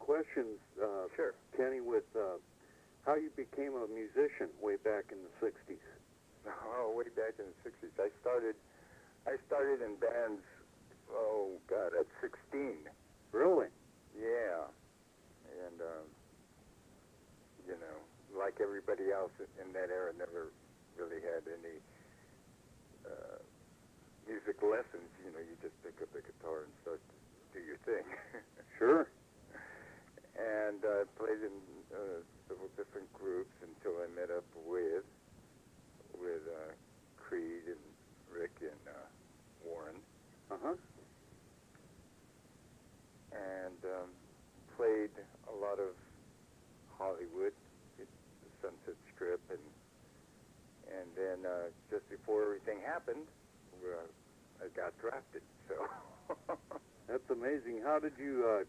questions, Sure. Kenny, with how you became a musician way back in the 60s. Oh, way back in the 60s. I started in bands, oh, God, at 16. Really? Yeah. And, you know, like everybody else in that era, never really had any music lessons. You know, you just pick up the guitar and start to do your thing. Sure. And I played in several different groups until I met up with Creed and Rick and Warren. Uh-huh. And played a lot of Hollywood, the Sunset Strip, and then just before everything happened, I got drafted. So That's amazing. How did you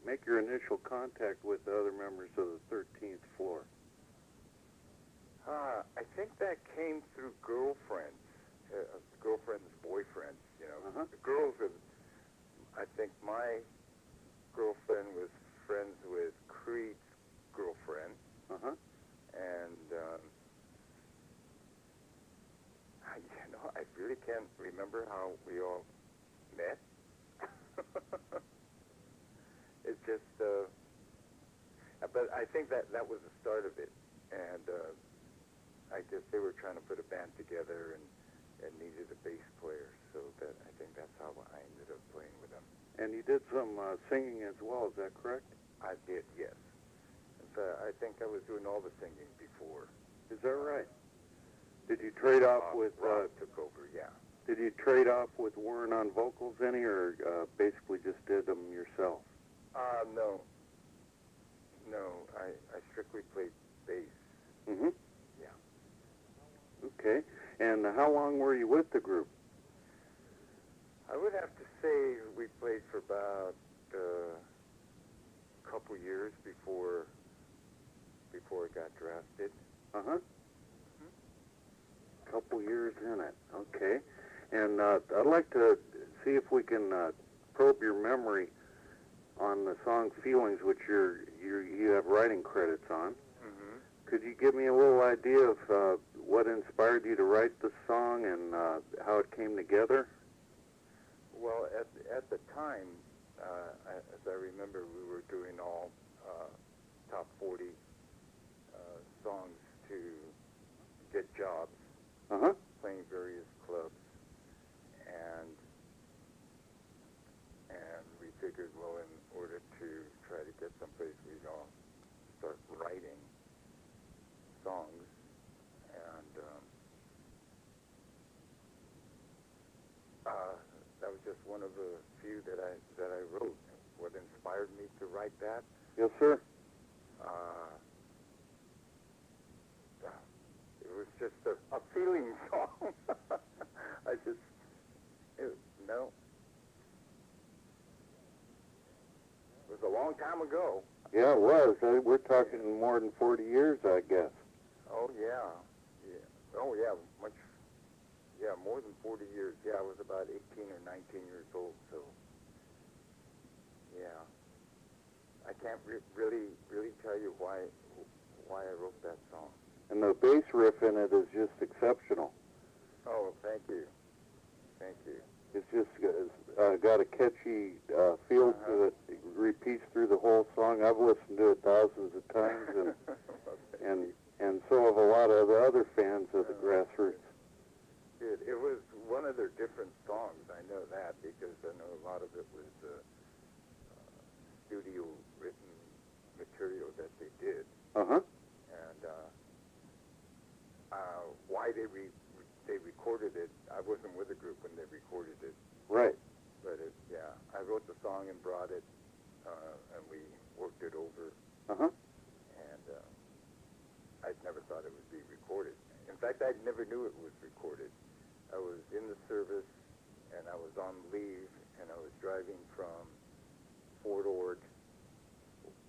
make your initial contact with the other members of the 13th floor? I think that came through girlfriends, boyfriends. You know, Uh-huh. the girls. I think my girlfriend was friends with Creed's girlfriend, Uh-huh. and you know, I really can't remember how we all met. It's just, but I think that was the start of it, and I guess they were trying to put a band together and needed a bass player, so I think that's how I ended up playing with them. And you did some singing as well, is that correct? I did, yes. In fact, I think I was doing all the singing before. Is that right? Did you trade off with... Rob took over, yeah. Did you trade off with Warren on vocals any, or basically just did them yourself? No. No, I strictly played bass. Mm-hmm. Yeah. Okay. And how long were you with the group? I would have to say we played for about a couple years before I got drafted. Uh-huh. Couple years in it. Okay. And I'd like to see if we can probe your memory on the song Feelings, which you have writing credits on. Mm-hmm. Could you give me a little idea of what inspired you to write the song and how it came together? Well, at the time, as I remember, we were doing all top 40 songs to get jobs, Uh-huh. playing various clubs, and we figured, well, in order to try to get someplace, we'd all start writing songs, and that was just one of the few that I wrote. What inspired me to write that? Yes, sir. It was just a feeling song. No. It was a long time ago. Yeah, it was. We're talking more than 40 years, I guess. Oh, yeah. Oh, yeah, more than 40 years. Yeah, I was about 18 or 19 years old, so, yeah. I can't really tell you why I wrote that song. And the bass riff in it is just exceptional. Oh, thank you. Thank you. It's just got a catchy feel to it. It repeats through the whole song. I've listened to it thousands of times, and so have a lot of the other fans of the Grassroots. It was one of their different songs. I know that because I know a lot of it was studio-written material that they did. Uh-huh. And why they recorded it, I wasn't with the group when they recorded it. Right. But I wrote the song and brought it, and we worked it over. Uh-huh. And I never thought it would be recorded. In fact, I never knew it was recorded. I was in the service, and I was on leave, and I was driving from Fort Ord,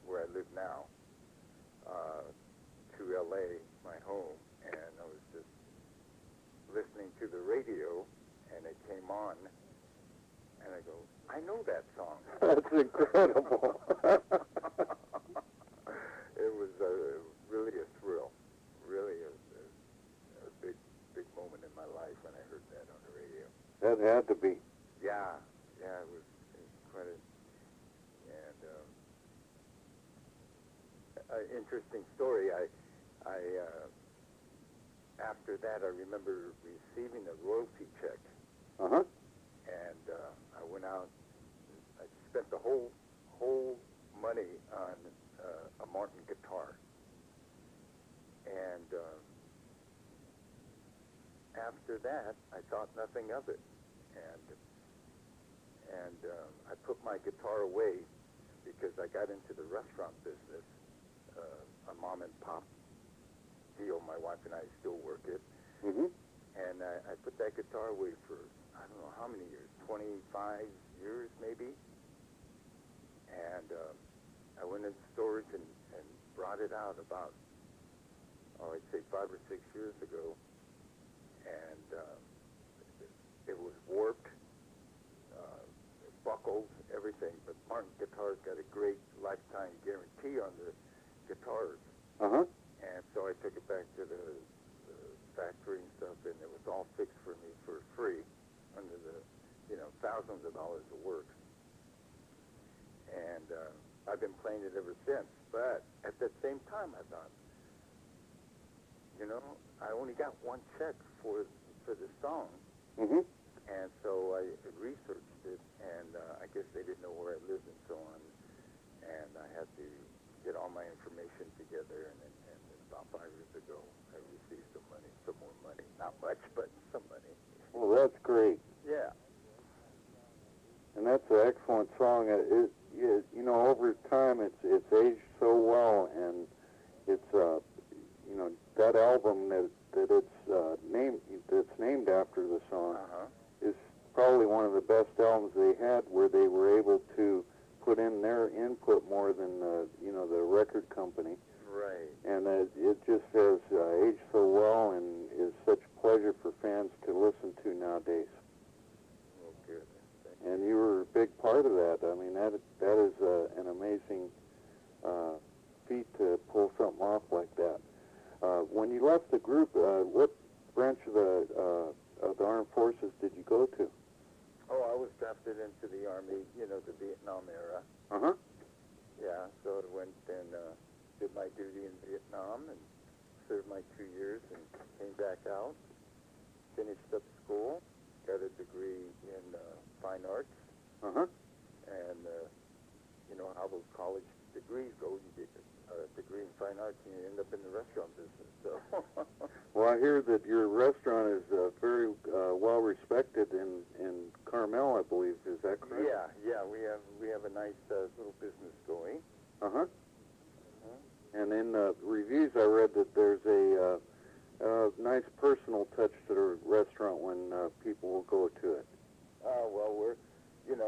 where I live now, to L.A., my home, and I was just listening to the radio, and it came on, and I go, I know that song. That's incredible. to be. Yeah, it was quite an interesting story. After that, I remember receiving a royalty check, Uh-huh. and I went out. I spent the whole money on a Martin guitar, and after that, I thought nothing of it, and I put my guitar away because I got into the restaurant business, a mom and pop deal. My wife and I still work it. Mm-hmm. And I put that guitar away for, I don't know how many years, 25 years maybe. And I went in storage and brought it out about, I'd say 5 or 6 years ago. And it was warped, buckled, everything. But Martin Guitar's got a great lifetime guarantee on the guitars. Uh-huh. And so I took it back to the factory and stuff, and it was all fixed for me for free under the, thousands of dollars of work. And I've been playing it ever since. But at that same time, I thought, I only got one check for the song. Mm-hmm. And so I researched it, and I guess they didn't know where I lived and so on. And I had to get all my information together, and about 5 years ago, I received some more money. Not much, but some money. Well, that's great. Yeah. And that's an excellent song. Over time, it's aged so well, and it's that album that it's named after the song is probably one of the best albums they had, where they were able to put in their input more than the record company. Right. And it just has aged so well and is such a pleasure for fans to listen to nowadays. Oh, good. And you were a big part of that. I mean, that is an amazing feat to pull something off like that. When you left the group, what branch of the armed forces did you go to? Oh, I was drafted into the Army, the Vietnam era. Uh-huh. Yeah, so I went and did my duty in Vietnam and served my 2 years and came back out, finished up school, got a degree in fine arts. Uh-huh. And you know how those college degrees go. You get a degree in fine arts and you end up in the restaurant business. So. Well, I hear that your restaurant is very well respected in Carmel, I believe. Is that correct? Yeah. We have a nice little business going. Uh-huh. And in reviews, I read that there's a nice personal touch to the restaurant when people will go to it. Well,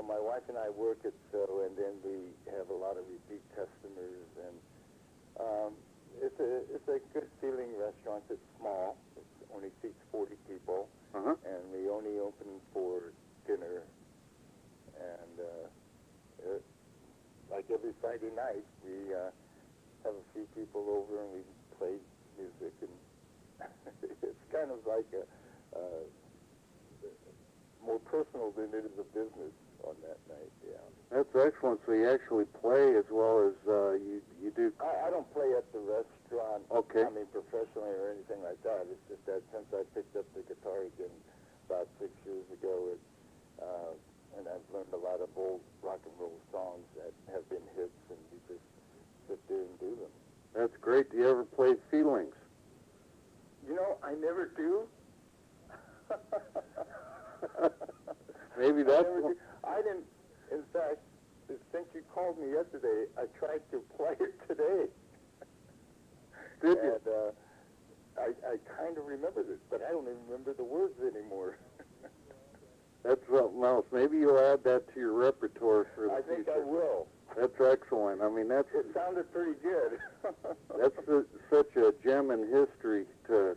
my wife and I work it so, and then we have a lot of repeat customers, and it's a good feeling restaurant. It's small. It only seats 40 people, and we only open for dinner. And like every Friday night, we have a few people over and we play music, and it's kind of like a more personal than it is a business on that night. Yeah. That's excellent. So you actually play as well as you do. I don't play at the restaurant. Okay. I mean, professionally or anything like that. It's just that since I picked up the guitar again about 6 years ago, and I've learned a lot of old rock and roll songs that have been hits, and we just sit there and do them. That's great. Do you ever play Feelings? I never do. Maybe that's... I didn't, in fact, since you called me yesterday, I tried to play it today. Did you? And I kind of remembered it, but I don't even remember the words anymore. That's something else. Maybe you'll add that to your repertoire for the future. I think I will. That's excellent. I mean, It sounded pretty good. that's such a gem in history to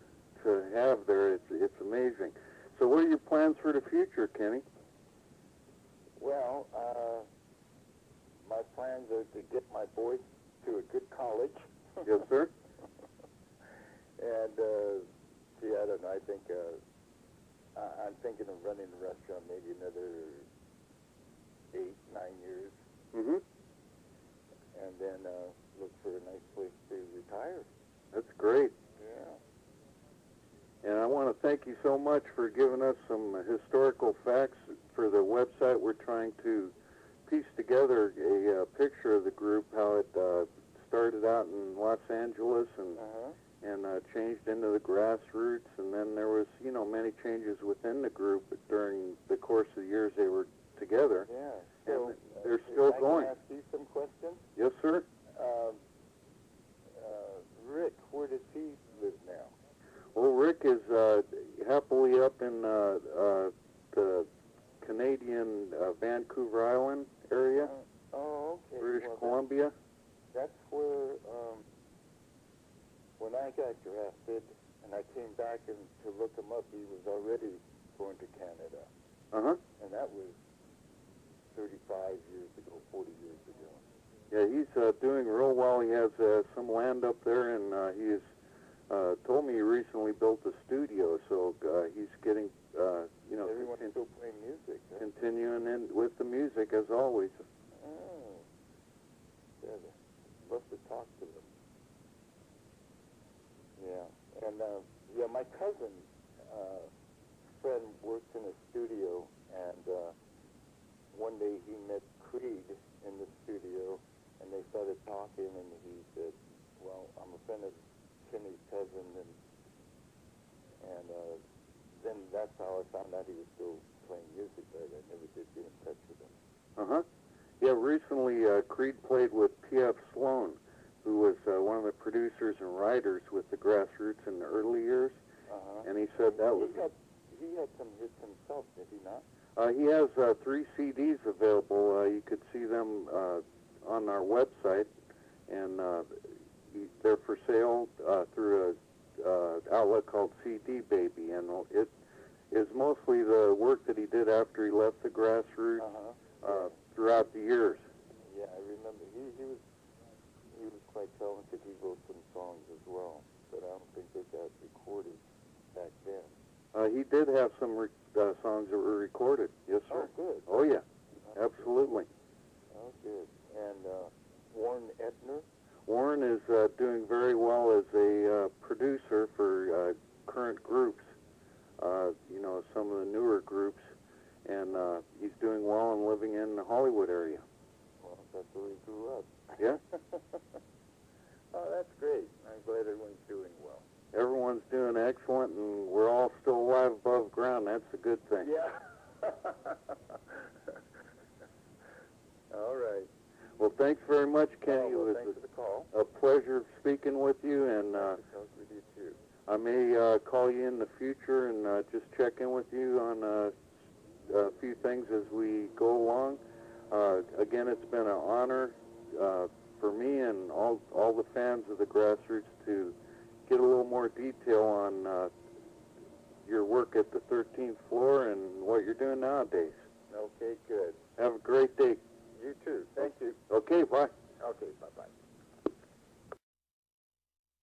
have there. It's amazing. So what are your plans for the future, Kenny? Well, my plans are to get my boys to a good college. Yes, sir. And, I don't know, I think I'm thinking of running a restaurant maybe so much for giving us some historical facts for the website. We're trying to piece together a picture of the group, how it started out in Los Angeles and changed into the Grassroots, and then there was, you know, many changes within the group during the course of the years they were together. Yeah. So and they're still going. Can I ask you some questions? Yes, sir. Rick, where does he live now? Well, Rick is happily up in the Canadian Vancouver Island area, Oh, okay. British Well, Columbia. That's where, when I got drafted and I came back and to look him up, he was already going to Canada. Uh-huh. And that was 35 years ago, 40 years ago. Yeah, he's doing real well. He has some land up there, and he has told me he recently built a studio, so he's getting, you know, Everyone's still playing music, huh? continuing in with the music as always. Oh. Yeah, love to talk to them. Yeah. And, yeah, my cousin, friend works in a studio, and one day he met Creed in the studio, and they started talking, and he said, well, I'm a friend of Kenny's cousin, and then that's how I found out he was still playing music, but I never did get in touch with him. Uh-huh. Yeah, recently Creed played with P.F. Sloan, who was one of the producers and writers with the Grassroots in the early years, and he said that was... He had some hits himself, did he not? He has 3 CDs available. You could see them on our website, and they're for sale through a outlet called CD Baby, and it is mostly the work that he did after he left the Grassroots throughout the years. Yeah, I remember. He was quite talented. He wrote some songs as well, but I don't think they got recorded back then. He did have some songs that were recorded. Yes, sir. Oh, good. Oh, yeah. Absolutely. Oh, good. And Warren Entner? Warren is doing very well as a producer for current groups, you know, some of the newer groups, and he's doing well and living in the Hollywood area. Well, that's where he grew up. Yeah. Oh, that's great. I'm glad everyone's doing well. Everyone's doing excellent, and we're all still alive above ground. That's a good thing. Yeah. All right. Well, thanks very much, Kenny. Well, it was thanks for the call. a pleasure speaking with you, and Talk with you too. I may call you in the future and just check in with you on a few things as we go along. Again, it's been an honor for me and all the fans of the Grassroots to get a little more detail on your work at the 13th floor and what you're doing nowadays. Okay, good. Have a great day. You too. Thank you. Okay, bye. Okay, bye-bye.